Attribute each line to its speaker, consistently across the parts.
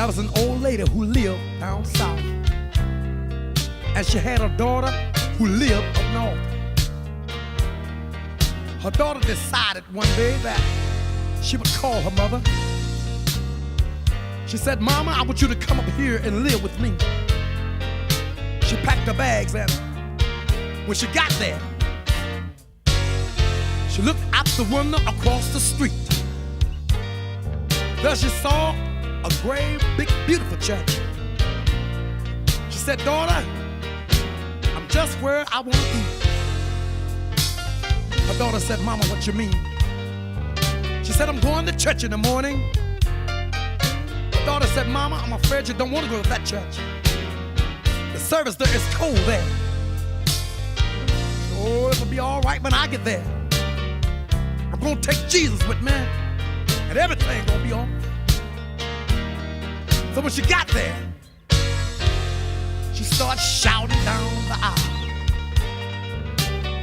Speaker 1: That was an old lady who lived down south, and she had a daughter who lived up north. Her daughter decided one day that she would call her mother. She said, "Mama, I want you to come up here and live with me." She packed her bags, and when she got there, she looked out the window across the street. There she saw a great, big, beautiful church. She said, "Daughter, I'm just where I want to be." Her daughter said, "Mama, what you mean?" She said, "I'm going to church in the morning." Her daughter said, "Mama, I'm afraid you don't want to go to that church. The service there is cold there. Oh, it'll be all right when I get there. I'm going to take Jesus with me, and everything's going to be all right." So when she got there, she started shouting down the aisle.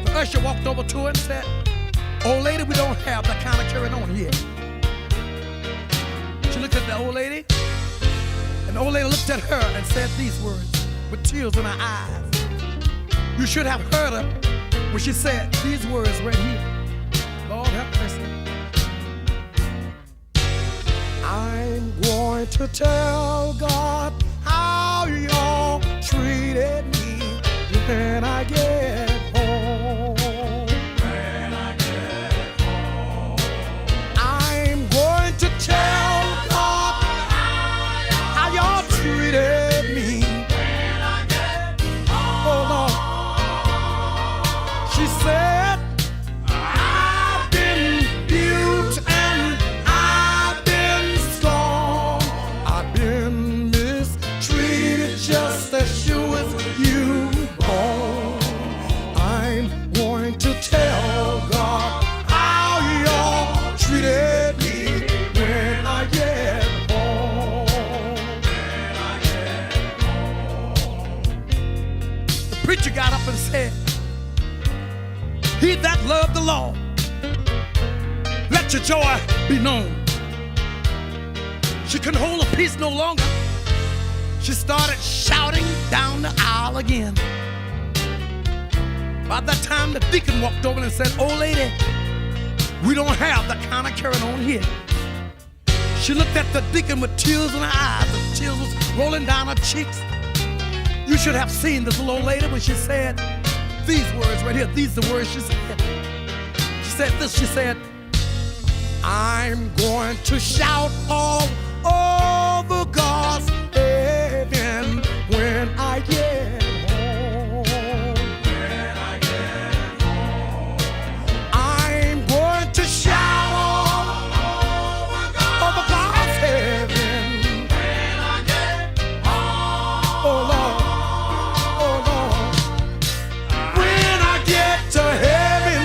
Speaker 1: The usher walked over to her and said, "Old lady, we don't have that kind of carrying on here." She looked at the old lady, and the old lady looked at her and said these words with tears in her eyes. You should have heard her when she said these words right here. Lord have mercy. "I'm going to tell God how y'all treated me when I get home. When I get home, I'm going to tell God how y'all treated me when I get home. Oh Lord," she said, "I've been built and I've been strong. I've been mistreated just as sure as you born. I'm going to tell God how y'all treated me when I get home." When I get home. The preacher got up and said, "He that loved the Lord, let your joy be known." She couldn't hold her peace no longer. She started shouting down the aisle again. By that time, the deacon walked over and said, "Old lady, we don't have that kind of carrying on here." She looked at the deacon with tears in her eyes. The tears was rolling down her cheeks. You should have seen this little old lady when she said these words right here. These are the words she said. She said this, she said, "I'm going to shout all over God's heaven when I get home. When I get home, I'm going to shout all over God's heaven when I get home. Oh Lord, oh Lord, when I get to heaven,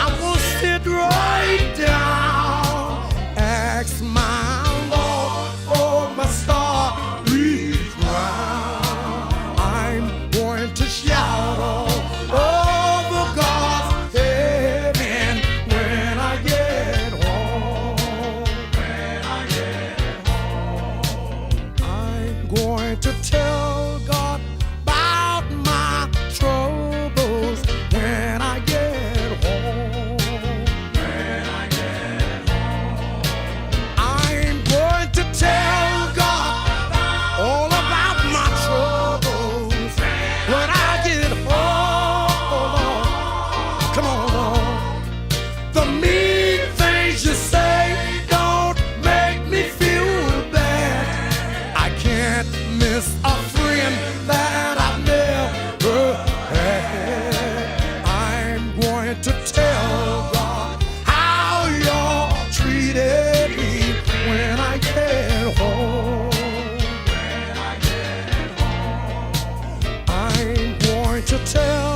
Speaker 1: I'm gonna sit right down, ask my Lord for my starry crown. I'm going to shout all over God's heaven when I get home. When I get home, I'm going to tell God about my troubles when I get home. When I get home, I'm going to tell God all about my troubles when I get home. Oh Lord, come on, Lord. The mean things you say don't make me feel bad. I can't miss a friend that I've never had. I'm going to tell God how y'all treated me when I get home. When I get home, I'm going to tell